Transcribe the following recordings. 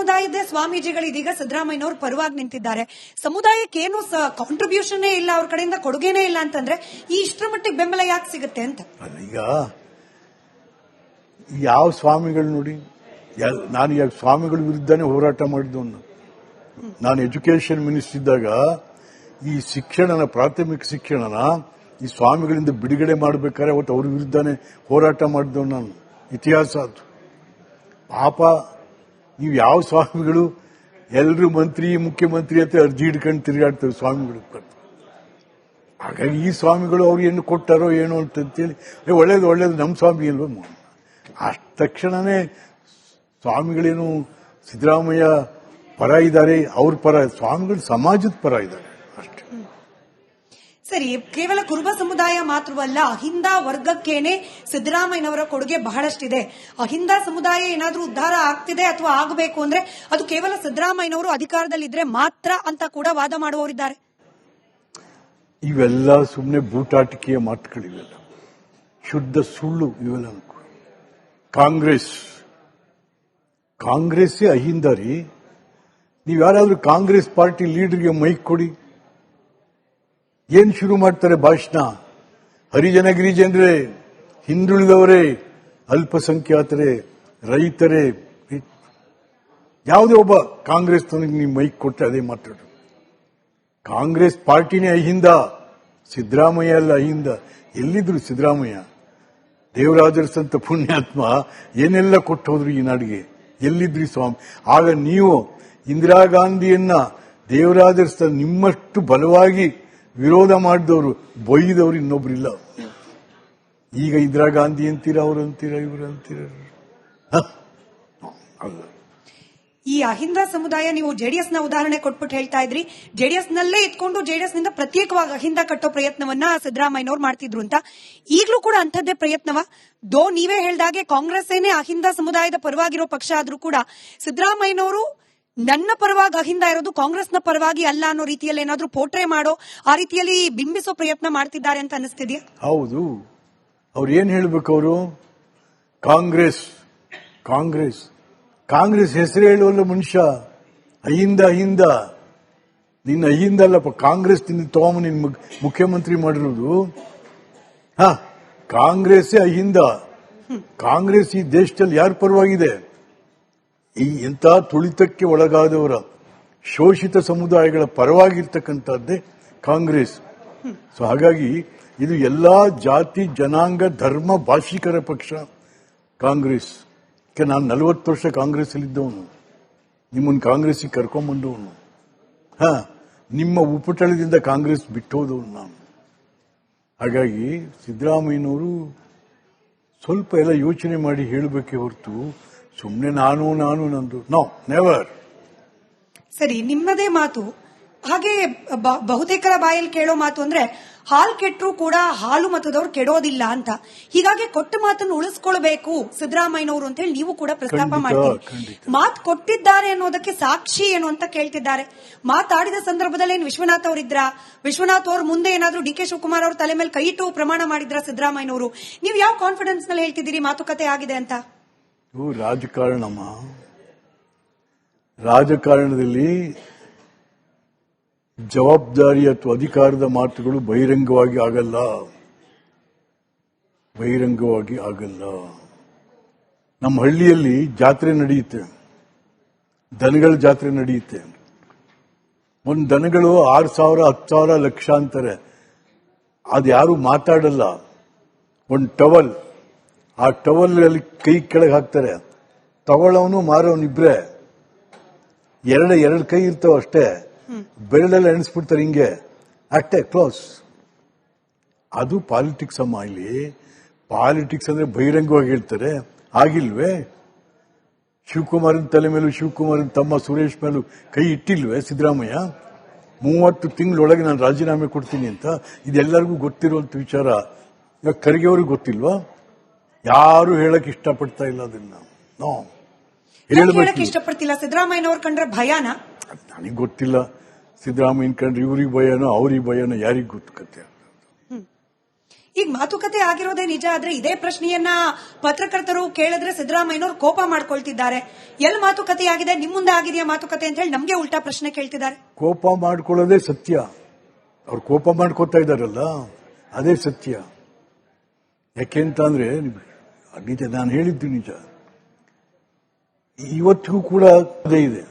ಸಮುದಾಯದ ಸ್ವಾಮೀಜಿಗಳು ಇದೀಗ ಸಿದ್ದರಾಮಯ್ಯನವರು ಪರವಾಗಿ ನಿಂತಿದ್ದಾರೆ. ಸಮುದಾಯಕ್ಕೆ ಏನು ಕಾಂಟ್ರಿಬ್ಯೂಷನ್ ಇಲ್ಲ, ಅವ್ರ ಕಡೆಯಿಂದ ಕೊಡುಗೆನೇ ಇಲ್ಲ ಅಂತಂದ್ರೆ ಈ ಇಷ್ಟರ ಮಟ್ಟಿಗೆ ಬೆಂಬಲ ಯಾಕೆ ಸಿಗುತ್ತೆ ಅಂತ. ಈಗ ಯಾವ ಸ್ವಾಮಿಗಳು ನೋಡಿ, ನಾನು ಯಾವ ಸ್ವಾಮಿಗಳ ವಿರುದ್ಧನೇ ಹೋರಾಟ ಮಾಡಿದ್ದವನು. ನಾನು ಎಜುಕೇಶನ್ ಮಿನಿಸ್ಟರ್ ಇದ್ದಾಗ ಈ ಶಿಕ್ಷಣನ, ಪ್ರಾಥಮಿಕ ಶಿಕ್ಷಣನ ಈ ಸ್ವಾಮಿಗಳಿಂದ ಬಿಡುಗಡೆ ಮಾಡಬೇಕಾದ್ರೆ ಅವತ್ತು ಅವ್ರ ವಿರುದ್ಧನೇ ಹೋರಾಟ ಮಾಡಿದವನು ನಾನು. ಇತಿಹಾಸ ಅದು. ಪಾಪ ನೀವು ಯಾವ ಸ್ವಾಮಿಗಳು ಎಲ್ಲರೂ ಮಂತ್ರಿ ಮುಖ್ಯಮಂತ್ರಿ ಅಂತ ಅರ್ಜಿ ಹಿಡ್ಕೊಂಡು ತಿರುಗಾಡ್ತೇವೆ ಸ್ವಾಮಿಗಳು. ಹಾಗಾಗಿ ಈ ಸ್ವಾಮಿಗಳು ಅವ್ರು ಏನು ಕೊಟ್ಟಾರೋ ಏನೋ ಅಂತೇಳಿ ಒಳ್ಳೇದು ನಮ್ಮ ಸ್ವಾಮಿ ಅಲ್ವ. ಅಷ್ಟ ತಕ್ಷಣನೇ ಸ್ವಾಮಿಗಳೇನು ಸಿದ್ದರಾಮಯ್ಯ ಪರ ಇದ್ದಾರೆ, ಅವ್ರ ಪರ, ಸ್ವಾಮಿಗಳು ಸಮಾಜದ ಪರ ಇದ್ದಾರೆ ಅಷ್ಟೇ. ಸರಿ, ಕೇವಲ ಕುರುಬ ಸಮುದಾಯ ಮಾತ್ರವಲ್ಲ, ಅಹಿಂದ ವರ್ಗಕ್ಕೇನೆ ಸಿದ್ದರಾಮಯ್ಯನವರ ಕೊಡುಗೆ ಬಹಳಷ್ಟಿದೆ. ಅಹಿಂದ ಸಮುದಾಯ ಏನಾದ್ರೂ ಉದ್ಧಾರ ಆಗ್ತಿದೆ ಅಥವಾ ಆಗಬೇಕು ಅಂದ್ರೆ ಅದು ಕೇವಲ ಸಿದ್ದರಾಮಯ್ಯನವರು ಅಧಿಕಾರದಲ್ಲಿದ್ರೆ ಮಾತ್ರ ಅಂತ ಕೂಡ ವಾದ ಮಾಡುವವರಿದ್ದಾರೆ. ಇವೆಲ್ಲ ಸುಮ್ಮನೆ ಬೂಟಾಟಿಕೆಯ ಮಾತುಗಳಿವೆಲ್ಲ, ಶುದ್ಧ ಸುಳ್ಳು ಇವೆಲ್ಲ. ಕಾಂಗ್ರೆಸ್ಸೇ ಅಹಿಂದ ರೀ. ನೀವು ಯಾರಾದ್ರೂ ಕಾಂಗ್ರೆಸ್ ಪಾರ್ಟಿ ಲೀಡರ್ಗೆ ಮೈಕ್ ಕೊಡಿ, ಏನ್ ಶುರು ಮಾಡ್ತಾರೆ ಭಾಷಣ? ಹರಿಜನ ಗಿರಿಜನರೇ, ಹಿಂದುಳಿದವರೇ, ಅಲ್ಪಸಂಖ್ಯಾತರೇ, ರೈತರೇ, ಯಾವುದೇ ಒಬ್ಬ ಕಾಂಗ್ರೆಸ್ ತನಗೆ ನೀವು ಮೈಕ್ ಕೊಟ್ಟರೆ ಅದೇ ಮಾತಾಡು. ಕಾಂಗ್ರೆಸ್ ಪಾರ್ಟಿನೇ ಅಹಿಂದ, ಸಿದ್ದರಾಮಯ್ಯ ಅಲ್ಲ ಅಹಿಂದ. ಎಲ್ಲಿದ್ರು ಸಿದ್ದರಾಮಯ್ಯ? ದೇವರಾಜರಸಂತ ಪುಣ್ಯಾತ್ಮ ಏನೆಲ್ಲ ಕೊಟ್ಟು ಹೋದ್ರು ಈ ನಾಡಿಗೆ, ಎಲ್ಲಿದ್ರಿ ಸ್ವಾಮಿ? ಆಗ ನೀವು ಇಂದಿರಾ ಗಾಂಧಿಯನ್ನ ದೇವರಾಜರಸ ನಿಮ್ಮಷ್ಟು ಬಲವಾಗಿ ವಿರೋಧ ಮಾಡಿದವರು, ಬೈದವರು ಇನ್ನೊಬ್ರಿಲ್ಲ. ಈಗ ಇಂದಿರಾ ಗಾಂಧಿ ಅಂತೀರ, ಅವ್ರು ಅಂತೀರ, ಇವರು ಅಂತೀರ. ಈ ಅಹಿಂದ ಸಮುದಾಯ, ನೀವು ಜೆಡಿಎಸ್ ನ ಉದಾಹರಣೆ ಕೊಟ್ಬಿಟ್ಟು ಹೇಳ್ತಾ ಇದ್ರಿ, ಜೆಡಿಎಸ್ ನಲ್ಲೇ ಇದ್ಕೊಂಡು ಜೆಡಿಎಸ್ ನಿಂದ ಪ್ರತ್ಯೇಕವಾಗಿ ಅಹಿಂದ ಕಟ್ಟೋ ಪ್ರಯತ್ನವನ್ನ ಸಿದ್ದರಾಮಯ್ಯನವರು ಮಾಡ್ತಿದ್ರು ಅಂತ. ಈಗಲೂ ಕೂಡ ಅಂಥದ್ದೇ ಪ್ರಯತ್ನವ? ನೀವೇ ಹೇಳ್ದಾಗೆ ಕಾಂಗ್ರೆಸ್ ಏನೇ ಅಹಿಂದ ಸಮುದಾಯದ ಪರವಾಗಿರೋ ಪಕ್ಷ ಆದ್ರೂ ಕೂಡ ಸಿದ್ದರಾಮಯ್ಯನವರು ನನ್ನ ಪರವಾಗಿ ಅಹಿಂದ ಇರೋದು ಕಾಂಗ್ರೆಸ್ನ ಪರವಾಗಿ ಅಲ್ಲ ಅನ್ನೋ ರೀತಿಯಲ್ಲಿ ಏನಾದ್ರೂ ಪೋಟ್ರೆ ಮಾಡೋ, ಆ ರೀತಿಯಲ್ಲಿ ಬಿಂಬಿಸೋ ಪ್ರಯತ್ನ ಮಾಡ್ತಿದ್ದಾರೆ ಅಂತ ಅನಿಸ್ತಿದ್ಯಾ? ಹೌದು. ಅವ್ರು ಏನ್ ಹೇಳ್ಬೇಕು? ಅವರು ಕಾಂಗ್ರೆಸ್ ಹೆಸರು ಹೇಳುವಲ್ಲ ಮನುಷ್ಯ. ಅಹಿಂದ ನಿನ್ನ ಅಹಿಂದ ಅಲ್ಲಪ್ಪ, ಕಾಂಗ್ರೆಸ್ ನಿನ್ನ ತಗೊಂಬ ನಿನ್ ಮುಖ್ಯಮಂತ್ರಿ ಮಾಡಿರೋದು. ಕಾಂಗ್ರೆಸ್ಸೇ ಅಹಿಂದ. ಕಾಂಗ್ರೆಸ್ ಈ ದೇಶದಲ್ಲಿ ಯಾರ ಪರವಾಗಿದೆ? ಈ ಎಂಥ ತುಳಿತಕ್ಕೆ ಒಳಗಾದವರ, ಶೋಷಿತ ಸಮುದಾಯಗಳ ಪರವಾಗಿರ್ತಕ್ಕಂಥದ್ದೇ ಕಾಂಗ್ರೆಸ್. ಸೊ ಹಾಗಾಗಿ ಇದು ಎಲ್ಲಾ ಜಾತಿ, ಜನಾಂಗ, ಧರ್ಮ, ಭಾಷಿಕರ ಪಕ್ಷ ಕಾಂಗ್ರೆಸ್. ನಾನು 40 ವರ್ಷ ಕಾಂಗ್ರೆಸ್ ಅಲ್ಲಿದ್ದವನು, ನಿಮ್ಮನ್ನು ಕಾಂಗ್ರೆಸ್ಗೆ ಕರ್ಕೊಂಡ್ಬಂದವನು. ನಿಮ್ಮ ಉಪಟಳದಿಂದ ಕಾಂಗ್ರೆಸ್ ಬಿಟ್ಟೋದವನು ನಾನು. ಹಾಗಾಗಿ ಸಿದ್ದರಾಮಯ್ಯನವರು ಸ್ವಲ್ಪ ಎಲ್ಲ ಯೋಚನೆ ಮಾಡಿ ಹೇಳಬೇಕೆ ಹೊರತು ಸುಮ್ಮನೆ ನಾನು ನಂದು ನೋ ನೆವರ್. ಸರಿ, ನಿಮ್ಮದೇ ಮಾತು. ಹಾಗೆ ಬಹುತೇಕರ ಬಾಯಲ್ಲಿ ಕೇಳೋ ಮಾತು ಅಂದ್ರೆ ಹಾಲು ಕೆಟ್ಟರೂ ಕೂಡ ಹಾಲು ಮತದವ್ರು ಕೆಡೋದಿಲ್ಲ ಅಂತ. ಹೀಗಾಗಿ ಕೊಟ್ಟ ಮಾತನ್ನು ಉಳಿಸ್ಕೊಳ್ಬೇಕು ಸಿದ್ದರಾಮಯ್ಯನವರು ಅಂತ ಹೇಳಿ ನೀವು ಕೂಡ ಪ್ರಸ್ತಾಪ ಮಾಡ್ತೀವಿ. ಮಾತು ಕೊಟ್ಟಿದ್ದಾರೆ ಅನ್ನೋದಕ್ಕೆ ಸಾಕ್ಷಿ ಏನು ಅಂತ ಕೇಳ್ತಿದ್ದಾರೆ. ಮಾತಾಡಿದ ಸಂದರ್ಭದಲ್ಲಿ ಏನು ವಿಶ್ವನಾಥ್ ಅವರಿದ್ರ? ವಿಶ್ವನಾಥ್ ಅವ್ರ ಮುಂದೆ ಏನಾದ್ರೂ ಡಿ ಕೆ ಶಿವಕುಮಾರ್ ಅವ್ರ ತಲೆ ಮೇಲೆ ಕೈ ಇಟ್ಟು ಪ್ರಮಾಣ ಮಾಡಿದ್ರ ಸಿದ್ದರಾಮಯ್ಯನವರು? ನೀವು ಯಾವ ಕಾನ್ಫಿಡೆನ್ಸ್ ನಲ್ಲಿ ಹೇಳ್ತಿದ್ದೀರಿ ಮಾತುಕತೆ ಆಗಿದೆ ಅಂತ? ರಾಜಕಾರಣದಲ್ಲಿ ಜವಾಬ್ದಾರಿ ಅಥವಾ ಅಧಿಕಾರದ ಮಾತುಗಳು ಬಹಿರಂಗವಾಗಿ ಆಗಲ್ಲ. ನಮ್ಮ ಹಳ್ಳಿಯಲ್ಲಿ ಜಾತ್ರೆ ನಡೆಯುತ್ತೆ, ದನಗಳ ಜಾತ್ರೆ ನಡೆಯುತ್ತೆ. ಒಂದು ದನಗಳು 6,000, 10,000, ಲಕ್ಷ ಅಂತಾರೆ. ಅದು ಯಾರು ಮಾತಾಡಲ್ಲ. ಒಂದು ಟವಲ್, ಆ ಟವಲ್ ಅಲ್ಲಿ ಕೈ ಕೆಳಗೆ ಹಾಕ್ತಾರೆ. ತಗೊಳ್ಳೋನು ಮಾರೋನಿಬ್ರೆ, ಎರಡು ಕೈ ಇರ್ತಾವ ಅಷ್ಟೇ. ಬೆರಳೆಲ್ಲ ಎಣಿಸ್ಬಿಡ್ತಾರೆ ಹಿಂಗೆ, ಅಷ್ಟೇ, ಕ್ಲೋಸ್. ಅದು ಪಾಲಿಟಿಕ್ಸ್ ಅಮ್ಮ. ಇಲ್ಲಿ ಪಾಲಿಟಿಕ್ಸ್ ಅಂದ್ರೆ ಬಹಿರಂಗವಾಗಿ ಹೇಳ್ತಾರೆ. ಆಗಿಲ್ವೇ? ಶಿವಕುಮಾರನ ತಲೆ ಮೇಲೂ, ಶಿವಕುಮಾರನ ತಮ್ಮ ಸುರೇಶ್ ಮೇಲೂ ಕೈ ಇಟ್ಟಿಲ್ವೇ ಸಿದ್ದರಾಮಯ್ಯ? 30 ತಿಂಗಳೊಳಗೆ ನಾನು ರಾಜೀನಾಮೆ ಕೊಡ್ತೀನಿ ಅಂತ. ಇದೆಲ್ಲರಿಗೂ ಗೊತ್ತಿರುವಂತ ವಿಚಾರ. ಇವಾಗ ಖರ್ಗೆ ಅವ್ರಿಗೆ ಗೊತ್ತಿಲ್ವಾ? ಯಾರು ಹೇಳಕ್ ಇಷ್ಟಪಡ್ತಾ ಇಲ್ಲ ಅದನ್ನ. ಹೇಳಕ್ ಇಷ್ಟಪಡ್ತಿಲ್ಲ. ಸಿದ್ದರಾಮಯ್ಯನವ್ರ ಕಂಡ್ರೆ ಭಯಾನ? ನನಗೆ ಗೊತ್ತಿಲ್ಲ. ಸಿದ್ದರಾಮಯ್ಯನ ಕಂಡ್ರೆ ಇವ್ರಿಗೆ ಭಯನೋ ಅವ್ರಿಗೆ ಭಯನೋ ಯಾರಿಗ್ ಗೊತ್ತು ಕತೆ. ಈಗ ಮಾತುಕತೆ ಆಗಿರೋದೇ ನಿಜ ಆದ್ರೆ ಇದೇ ಪ್ರಶ್ನೆಯನ್ನ ಪತ್ರಕರ್ತರು ಕೇಳಿದ್ರೆ ಸಿದ್ದರಾಮಯ್ಯನವರು ಕೋಪ ಮಾಡ್ಕೊಳ್ತಿದ್ದಾರೆ. ಎಲ್ಲಿ ಮಾತುಕತೆ ಆಗಿದೆ, ನಿಮ್ ಮುಂದೆ ಆಗಿದೆಯಾ ಮಾತುಕತೆ ಅಂತ ಹೇಳಿ ನಮ್ಗೆ ಉಲ್ಟಾ ಪ್ರಶ್ನೆ ಕೇಳ್ತಿದ್ದಾರೆ. ಕೋಪ ಮಾಡ್ಕೊಳ್ಳೋದೇ ಸತ್ಯ. ಅವ್ರು ಕೋಪ ಮಾಡ್ಕೋತಾ ಇದ್ದಾರಲ್ಲ ಅದೇ ಸತ್ಯ. ಯಾಕೆಂತಂದ್ರೆ ನಿಜ, ನಾನು ಹೇಳಿದ್ದು ನಿಜ. ಇವತ್ತಿಗೂ ಕೂಡ ಅದೇ ಇದೆ.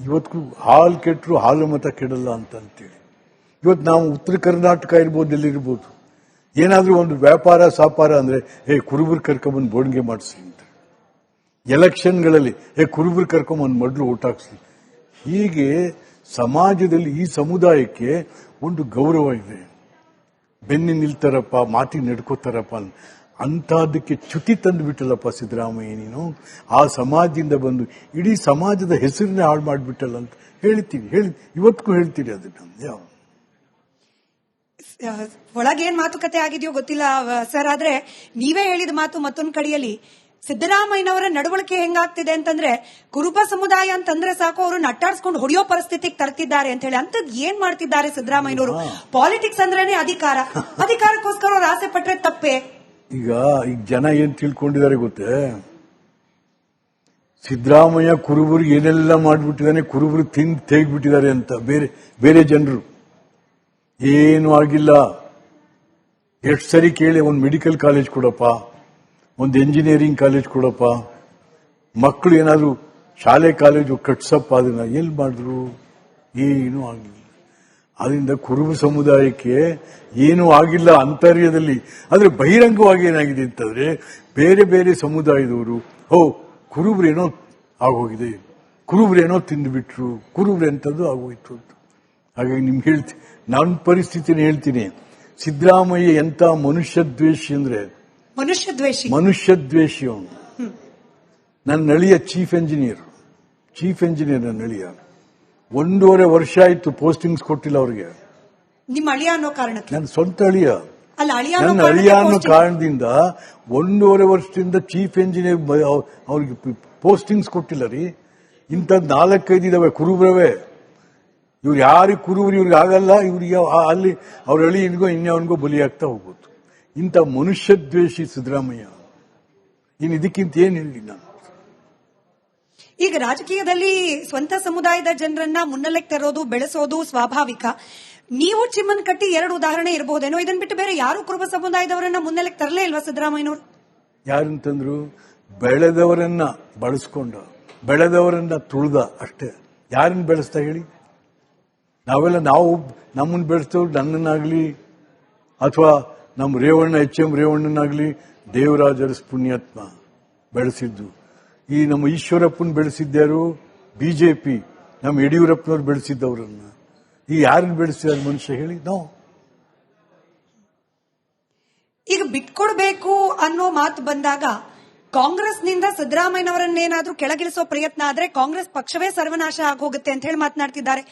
ಇವತ್ತಿಗೂ ಹಾಲು ಕೆಟ್ಟರು ಹಾಲು ಮತ ಕೆಡಲ್ಲ ಅಂತೇಳಿ ಇವತ್ತು ನಾವು ಉತ್ತರ ಕರ್ನಾಟಕ ಇರ್ಬೋದು, ಎಲ್ಲಿರ್ಬೋದು, ಏನಾದ್ರೂ ಒಂದು ವ್ಯಾಪಾರ ಸಾಪಾರ ಅಂದ್ರೆ ಕುರುಬರು ಕರ್ಕೊಂಬಂದು ಬೋರ್ಡಿಗೆ ಮಾಡಿಸ್ಲಿ ಅಂತ, ಎಲೆಕ್ಷನ್ಗಳಲ್ಲಿ ಕುರುಬರು ಕರ್ಕೊಂಬಂದು ಮೊದಲು ಓಟ್ ಹಾಕ್ಸ್ಲಿ. ಹೀಗೆ ಸಮಾಜದಲ್ಲಿ ಈ ಸಮುದಾಯಕ್ಕೆ ಒಂದು ಗೌರವ ಇದೆ. ಬೆನ್ನಿ ನಿಲ್ತಾರಪ್ಪ, ಮಾತಿ ನಡ್ಕೋತಾರಪ್ಪ ಅಂತಹದಕ್ಕೆ ಚ್ಯುತಿ ತಂದು ಬಿಟ್ಟಲ್ಲಪ್ಪ ಸಿದ್ದರಾಮಯ್ಯ. ನೀನು ಆ ಸಮಾಜದಿಂದ ಬಂದು ಇಡೀ ಸಮಾಜದ ಹೆಸರನ್ನೇ ಹಾಳು ಮಾಡಿಬಿಟ್ಟಲ್ಲ ಅಂತ ಹೇಳ್ತೀವಿ. ಇವತ್ತಿಗೂ ಹೇಳ್ತೀರಿ ಅದನ್ನ. ಒಳಗೇನ್ ಮಾತುಕತೆ ಆಗಿದೆಯೋ ಗೊತ್ತಿಲ್ಲ ಸರ್, ಆದ್ರೆ ನೀವೇ ಹೇಳಿದ ಮಾತು ಮತ್ತೊಂದ್ ಕಡೆಯಲ್ಲಿ ಸಿದ್ದರಾಮಯ್ಯನವರ ನಡವಳಿಕೆ ಹೆಂಗಾಗ್ತಿದೆ ಅಂತಂದ್ರೆ ಕುರುಬ ಸಮುದಾಯ ಅಂತಂದ್ರೆ ಸಾಕು ಅವ್ರನ್ನ ಅಟ್ಟಾಡ್ಸ್ಕೊಂಡು ಹೊಡೆಯೋ ಪರಿಸ್ಥಿತಿಗೆ ತರ್ತಿದ್ದಾರೆ ಅಂತ ಹೇಳಿ. ಅಂತದ್ ಏನ್ ಮಾಡ್ತಿದ್ದಾರೆ ಸಿದ್ದರಾಮಯ್ಯನವರು? ಪಾಲಿಟಿಕ್ಸ್ ಅಂದ್ರೇನೆ ಅಧಿಕಾರ, ಅಧಿಕಾರಕ್ಕೋಸ್ಕರ ಅವ್ರು ಆಸೆ ಪಟ್ರೆ ತಪ್ಪೇ? ಈಗ ಜನ ಏನ್ ತಿಳ್ಕೊಂಡಿದ್ದಾರೆ ಗೊತ್ತೇ, ಸಿದ್ದರಾಮಯ್ಯ ಕುರುಬರಿಗೆ ಏನೆಲ್ಲ ಮಾಡ್ಬಿಟ್ಟಿದ್ದಾನೆ, ಕುರುಬರು ತಿಂದು ತೆಗ್ಬಿಟ್ಟಿದ್ದಾರೆ ಅಂತ. ಬೇರೆ ಜನರು ಏನು ಆಗಿಲ್ಲ. ಎಷ್ಟು ಸರಿ ಕೇಳಿ, ಒಂದು ಮೆಡಿಕಲ್ ಕಾಲೇಜ್ ಕೊಡಪ್ಪ, ಒಂದು ಎಂಜಿನಿಯರಿಂಗ್ ಕಾಲೇಜ್ ಕೊಡಪ್ಪ, ಮಕ್ಕಳು ಏನಾದ್ರು ಶಾಲೆ ಕಾಲೇಜು ಕಟ್ಸಪ್ಪ, ಅದನ್ನ ಎಲ್ಲಿ ಮಾಡಿದ್ರು? ಏನೂ ಆಗಿಲ್ಲ. ಅದರಿಂದ ಕುರುಬ ಸಮುದಾಯಕ್ಕೆ ಏನೂ ಆಗಿಲ್ಲ ಅಂತರ್ಯದಲ್ಲಿ. ಆದ್ರೆ ಬಹಿರಂಗವಾಗಿ ಏನಾಗಿದೆ ಅಂತಂದ್ರೆ ಬೇರೆ ಬೇರೆ ಸಮುದಾಯದವರು ಕುರುಬ್ರೇನೋ ಆಗೋಗಿದೆ, ಕುರುಬ್ರೇನೋ ತಿಂದುಬಿಟ್ರು, ಕುರುಬ್ರೆ ಅಂತದ್ದು ಆಗೋಯ್ತು ಅಂತ. ಹಾಗಾಗಿ ನಿಮ್ಗೆ ಹೇಳ್ತೀನಿ, ನನ್ನ ಪರಿಸ್ಥಿತಿನ ಹೇಳ್ತೀನಿ. ಸಿದ್ದರಾಮಯ್ಯ ಎಂತ ಮನುಷ್ಯ ದ್ವೇಷಿ ಅಂದ್ರೆ ಮನುಷ್ಯ ದ್ವೇಷಿ ಅವನು. ನನ್ನ ಅಳಿಯ ಚೀಫ್ ಎಂಜಿನಿಯರ್ ನನ್ನ ಅಳಿಯ 1.5 ವರ್ಷ ಆಯ್ತು ಪೋಸ್ಟಿಂಗ್ಸ್ ಕೊಟ್ಟಿಲ್ಲ ಅವ್ರಿಗೆ. ನಿಮ್ಮ ಅಳಿಯ ಅನ್ನೋ ಕಾರಣಕ್ಕೆ? ನನ್ನ ಸ್ವಂತ ಅಳಿಯ, ನನ್ನ ಅಳಿಯ ಅನ್ನೋ ಕಾರಣದಿಂದ 1.5 ವರ್ಷದಿಂದ ಚೀಫ್ ಎಂಜಿನಿಯರ್ ಅವ್ರಿಗೆ ಪೋಸ್ಟಿಂಗ್ಸ್ ಕೊಟ್ಟಿಲ್ಲ ರೀ. ಇಂಥದ್ದು 4-5 ಇದಾವೆ ಕುರುಬ್ರವೇ. ಇವ್ರು ಯಾರಿಗೆ ಕುರುಬ್ರು ಇವ್ರಿಗೆ ಆಗಲ್ಲ, ಇವ್ರಿಗೆ ಅಲ್ಲಿ ಅವ್ರ ಅಳಿಯನಿಗೋ ಇನ್ಯಾವನಿಗೋ ಬಲಿಯಾಗ್ತಾ ಹೋಗೋದು. ಇಂಥ ಮನುಷ್ಯ ದ್ವೇಷಿ ಸಿದ್ದರಾಮಯ್ಯ. ಇನ್ನು ಇದಕ್ಕಿಂತ ಏನ್ ಹೇಳಿ ನಾನು. ಈಗ ರಾಜಕೀಯದಲ್ಲಿ ಸ್ವಂತ ಸಮುದಾಯದ ಜನರನ್ನ ಮುನ್ನೆಲೆಗೆ ತರೋದು, ಬೆಳೆಸೋದು ಸ್ವಾಭಾವಿಕ. ನೀವು ಚಿಮ್ಮನಕಟ್ಟಿ 2 ಉದಾಹರಣೆ ಇರಬಹುದೇನೋ. ಇದನ್ ಬಿಟ್ಟು ಬೇರೆ ಯಾರು ಕುರುಬ ಸಮುದಾಯದವರನ್ನ ಮುನ್ನೆಲೆಗೆ ತರಲೇ ಇಲ್ವಾ ಸಿದ್ದರಾಮಯ್ಯನವರು? ಯಾರಂತಂದ್ರು? ಬೆಳೆದವರನ್ನ ಬಳಸ್ಕೊಂಡ, ಬೆಳೆದವರನ್ನ ತುಳಿದ ಅಷ್ಟೇ. ಯಾರನ್ನ ಬೆಳೆಸ್ತಾ ಹೇಳಿ? ನಾವು ನಮ್ಮನ್ನ ಬೆಳೆಸ್ತವ್ರು, ನನ್ನನ್ನಾಗ್ಲಿ ಅಥವಾ ನಮ್ಮ ರೇವಣ್ಣ HM ರೇವಣ್ಣನಾಗ್ಲಿ ದೇವರಾಜ ಅರಸ್ ಪುಣ್ಯಾತ್ಮ ಬೆಳೆಸಿದ್ದು. ಈ ನಮ್ಮ ಈಶ್ವರಪ್ಪನ ಬೆಳೆಸಿದ್ಯಾರು? ಬಿಜೆಪಿ. ನಮ್ಮ ಯಡಿಯೂರಪ್ಪನವ್ರು ಬೆಳೆಸಿದ್ದವರನ್ನ. ಈ ಯಾರನ್ನ ಬೆಳೆಸಿದ ಮನುಷ್ಯ ಹೇಳಿ? ನಾವು ಈಗ ಬಿಟ್ಕೊಡ್ಬೇಕು ಅನ್ನೋ ಮಾತು ಬಂದಾಗ ಕಾಂಗ್ರೆಸ್ನಿಂದ ಸಿದ್ದರಾಮಯ್ಯನವರನ್ನೇನಾದ್ರೂ ಕೆಳಗಿಳಿಸೋ ಪ್ರಯತ್ನ ಆದ್ರೆ ಕಾಂಗ್ರೆಸ್ ಪಕ್ಷವೇ ಸರ್ವನಾಶ ಆಗೋಗುತ್ತೆ ಅಂತ ಹೇಳಿ ಮಾತನಾಡ್ತಿದ್ದಾರೆ.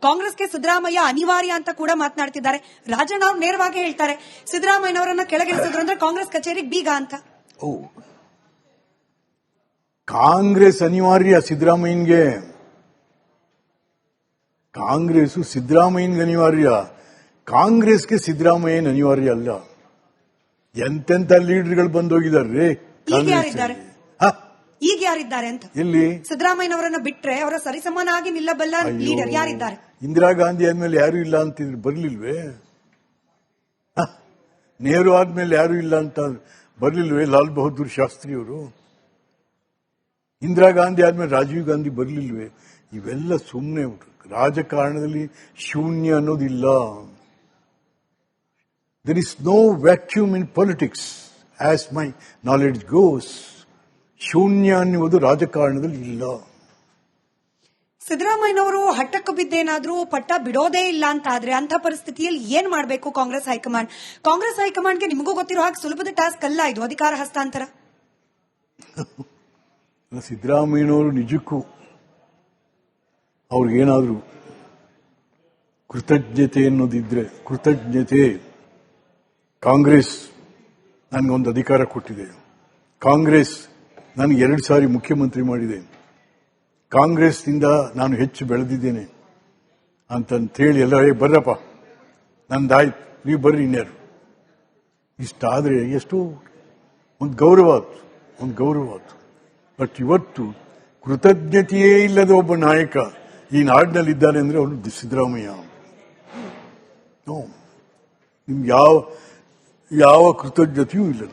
ಕಾಂಗ್ರೆಸ್ಗೆ ಸಿದ್ದರಾಮಯ್ಯ ಅನಿವಾರ್ಯ ಅಂತ ಕೂಡ ಮಾತನಾಡ್ತಿದ್ದಾರೆ. ರಾಜಣ್ಣ ಅವ್ರು ನೇರವಾಗಿ ಹೇಳ್ತಾರೆ, ಸಿದ್ದರಾಮಯ್ಯನವರನ್ನ ಕೆಳಗಿಳಿಸಿದ್ರು ಅಂದ್ರೆ ಕಾಂಗ್ರೆಸ್ ಕಚೇರಿಗೆ ಬೀಗ ಅಂತ. ಕಾಂಗ್ರೆಸ್ ಅನಿವಾರ್ಯ ಸಿದ್ದರಾಮಯ್ಯನ್ಗೆ. ಕಾಂಗ್ರೆಸ್ ಸಿದ್ದರಾಮಯ್ಯನ್ಗೆ ಅನಿವಾರ್ಯ, ಕಾಂಗ್ರೆಸ್ಗೆ ಸಿದ್ದರಾಮಯ್ಯನ ಅನಿವಾರ್ಯ ಅಲ್ಲ. ಎಂತೆಂತ ಲೀಡರ್ಗಳು ಬಂದೋಗಿದ್ದಾರೆ. ಈಗ ಯಾರಿದ್ದಾರೆ ಅಂತ? ಎಲ್ಲಿ? ಸಿದ್ದರಾಮಯ್ಯನವರನ್ನ ಬಿಟ್ರೆ ಅವರ ಸರಿಸಮನಾಗಿ ನಿಲ್ಲಬಲ್ಲ ಲೀಡರ್ ಯಾರಿದ್ದಾರೆ? ಇಂದಿರಾ ಗಾಂಧಿ ಆದ್ಮೇಲೆ ಯಾರು ಇಲ್ಲ ಅಂತಿದ್ರು, ಬರ್ಲಿಲ್ವೇ? ನೆಹರು ಆದ್ಮೇಲೆ ಯಾರು ಇಲ್ಲ ಅಂತ ಬರ್ಲಿಲ್ವೇ? ಲಾಲ್ ಬಹದ್ದೂರ್ ಶಾಸ್ತ್ರಿ ಅವರು. ಇಂದಿರಾ ಗಾಂಧಿ ಆದ್ಮೇಲೆ ರಾಜೀವ್ ಗಾಂಧಿ ಬರ್ಲಿಲ್ವೇ? ಇವೆಲ್ಲ ಸುಮ್ಮನೆ ರಾಜಕಾರಣದಲ್ಲಿ ಶೂನ್ಯ ಅನ್ನೋದಿಲ್ಲ. There is no vacuum in politics as my knowledge goes. ಶೂನ್ಯ ಅನ್ನುವುದು ರಾಜಕಾರಣದಲ್ಲಿ ಇಲ್ಲ. ಸಿದ್ದರಾಮಯ್ಯನವರು ಹಠಕ್ಕೆ ಬಿದ್ದೇನಾದ್ರೂ ಪಟ್ಟ ಬಿಡೋದೇ ಇಲ್ಲ ಅಂತ ಆದ್ರೆ ಅಂತ ಪರಿಸ್ಥಿತಿಯಲ್ಲಿ ಏನ್ ಮಾಡಬೇಕು ಕಾಂಗ್ರೆಸ್ ಹೈಕಮಾಂಡ್? ಕಾಂಗ್ರೆಸ್ ಹೈಕಮಾಂಡ್ಗೆ ನಿಮಗೂ ಗೊತ್ತಿರೋ ಹಾಗೆ ಸುಲಭದ ಟಾಸ್ಕ್ ಅಲ್ಲ ಇದು, ಅಧಿಕಾರ ಹಸ್ತಾಂತರ. ಸಿದ್ದರಾಮಯ್ಯನವರು ನಿಜಕ್ಕೂ ಅವ್ರಿಗೇನಾದ್ರೂ ಕೃತಜ್ಞತೆ ಅನ್ನೋದಿದ್ರೆ, ಕೃತಜ್ಞತೆ. ಕಾಂಗ್ರೆಸ್ ನನಗೊಂದು ಅಧಿಕಾರ ಕೊಟ್ಟಿದೆ, ಕಾಂಗ್ರೆಸ್ ನನಗೆ 2 ಸಾರಿ ಮುಖ್ಯಮಂತ್ರಿ ಮಾಡಿದೆ, ಕಾಂಗ್ರೆಸ್ನಿಂದ ನಾನು ಹೆಚ್ಚು ಬೆಳೆದಿದ್ದೇನೆ ಅಂತಂತೇಳಿ ಎಲ್ಲ ಬರ್ರಪ್ಪ ನಂದಾಯ್ತು, ನೀವು ಬರ್ರಿ ಇನ್ಯಾರು ಇಷ್ಟಾದರೆ ಎಷ್ಟು ಒಂದು ಗೌರವ ಆಯ್ತು. ಬಟ್ ಇವತ್ತು ಕೃತಜ್ಞತೆಯೇ ಇಲ್ಲದ ಒಬ್ಬ ನಾಯಕ ಈ ನಾಡಿನಲ್ಲಿದ್ದಾನೆ ಅಂದ್ರೆ ಅವನು ಸಿದ್ದರಾಮಯ್ಯ. ನಿಮ್ಗೆ ಯಾವ ಕೃತಜ್ಞತೆಯೂ ಇಲ್ಲ.